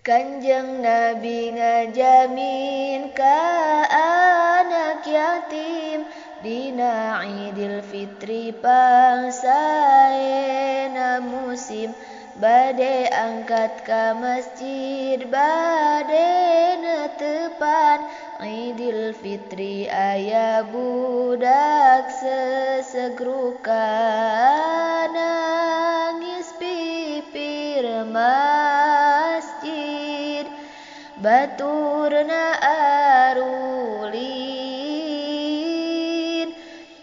Kanjeng Nabi ngajamin ka anak yatim dina Idul Fitri pangsaena musim bade angkat ka masjid bade netepan Idul Fitri aya budak sesegrukan nangis pipir masjid baturna arulin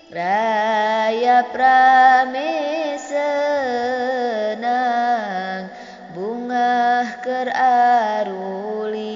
rayap rame senang bungah keur arulin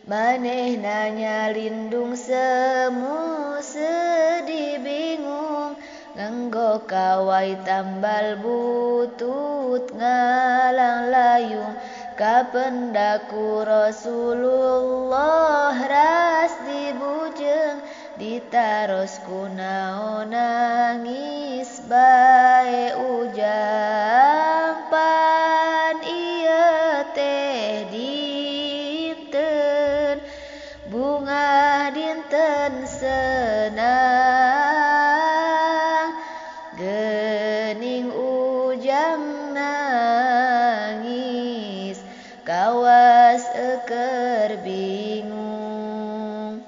manehna nyalindung semu sedih bingung nganggo kawai tambal butut ngalang layung kapendaku Rasulullah ras dibujeng ditaros kunaon nangis bae ujang pan ieu teh dinten bunga dinten senang geuning ujang nangis kawas euker bingung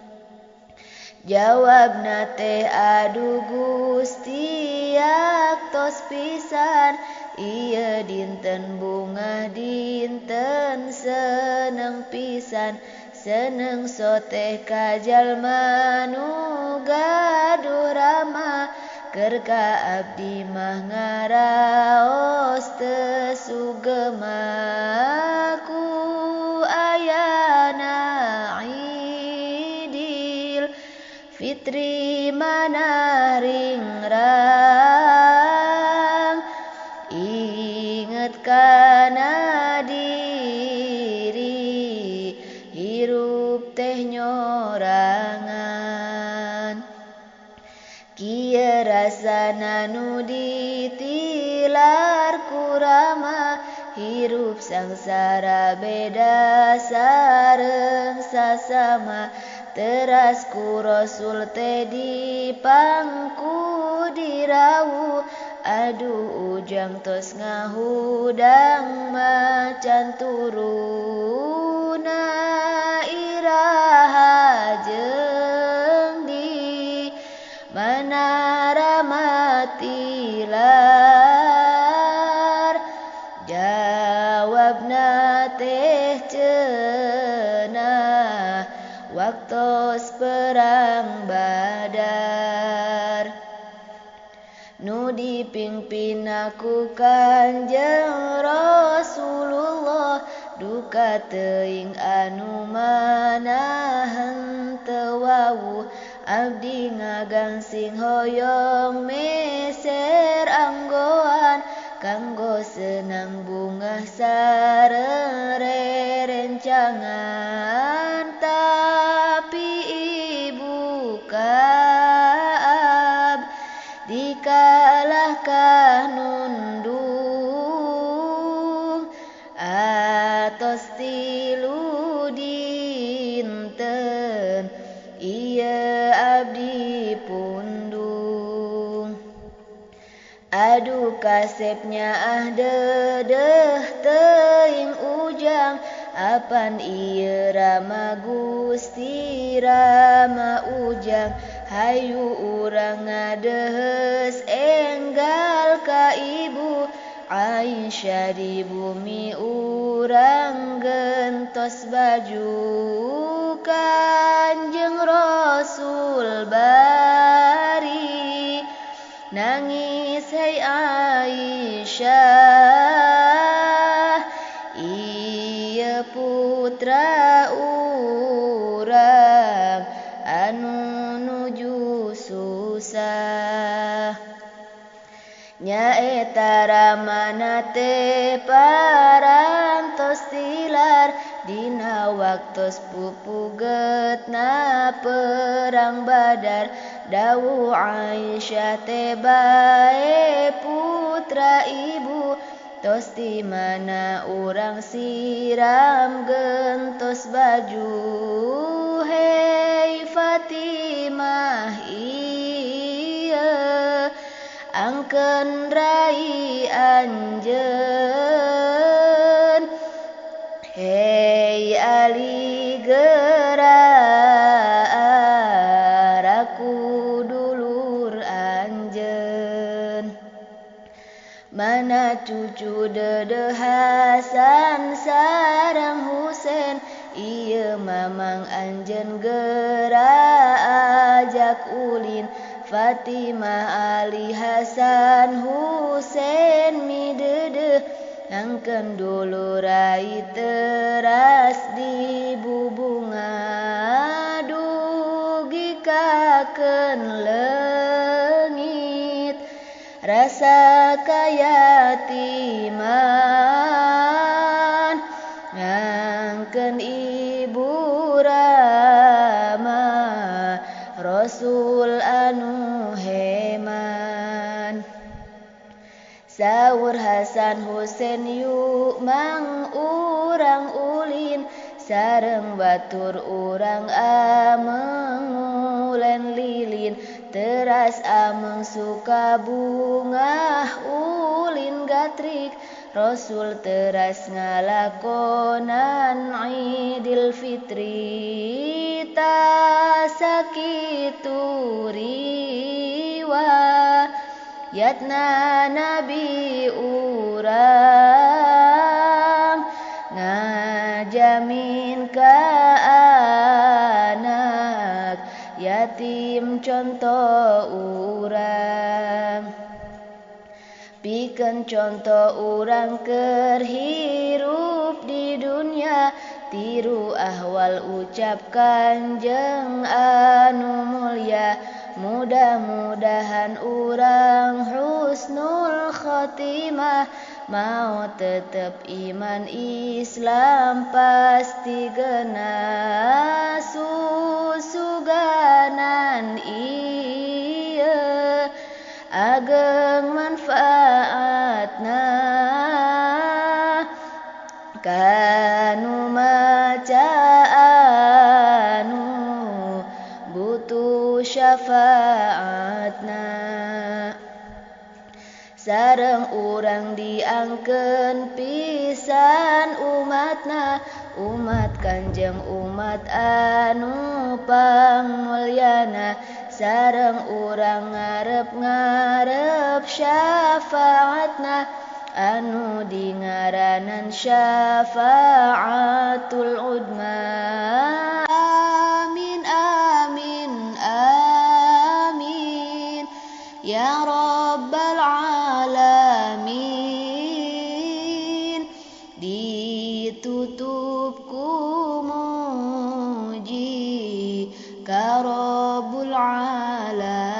jawabna teh aduh Gusti aktos pisan ieu dinten bunga dinten seneng pisan seneng soteh ka jalma nu gaduh rama keur ka abdi mah ngaraos teu sugema ku ayana Idul Fitri manah ringrang inget kana diri hirup teh nyorangan kieu rasana nu ditilar ku Rama hirup sangsara beda sareng sasama teras ku Rasul teh dipangku dirawu aduh ujang tos ngahudang macan turuna iraha jeung di manara matilar jawabna teh cenah waktos perang Badar nu dipingpin aku Kanjeng Rasulullah duka teuing anu manahan teu wawuh abdi ngagangsing hoyong meser anggoan kanggo senang bungah sareng rerencangan tapi ibu kaab dikalahkah nundung atos tilu dinten ieu abdi pundung aduh kasepnya dedeh teuing ujang apan ieu Rama Gusti Rama ujang hayu urang ngadehes enggal ka ibu Aisyah di bumi urang gentos baju Kanjeng Rasul bari nangis hai Aisyah ieu putra urang anu nuju susah nyaeta Ramana teh parantos tilar dina waktos pupugetna perang Badar dawuh Aisyah teh bae putra ibu tos di mana urang siram gentos baju. Hei Fatimah ieu angkeun rai anjeun. Hei Ali gerak aku dulur anjeun. Mana cucu Dede Hasan sareng Husein, ieu mamang anjeun geura ajak ulin. Fatimah Ali Hasan Husein mideudeung angkeun dulur rai teras di bubunga dugikakeun leungit. Rasa kayatiman ngangkeun ibu Rama, Rasul anu heman. Saur Hasan Husein yuk mang urang ulin, sareng batur urang ameng ulen lilin. Teras ameng suka bungah ulin gatrik, Rasul teras ngalakonan Idul Fitri. Ta sakitu riwayatna Nabi urang ngajamin ka anak yatim contoh urang. Pikeun contoh urang keur hirup di dunya, tiru ahwal ucap Kanjeng anu mulya. Mudah-mudahan urang husnul khotimah, mau tetep iman Islam pasti geuna. Susuganan ieu ageng manfaatna kanu maca anu butuh syafaatna. Sareng urang diangkeun pisan umatna, umat Kanjeng umat anu pangmulyana. Sareng urang ngarep-ngarep syafaatna anu dingaranan syafaatul udma. Amin amin amin ya rabbal alamin. Ditutup ku muji ka rabbul alamin.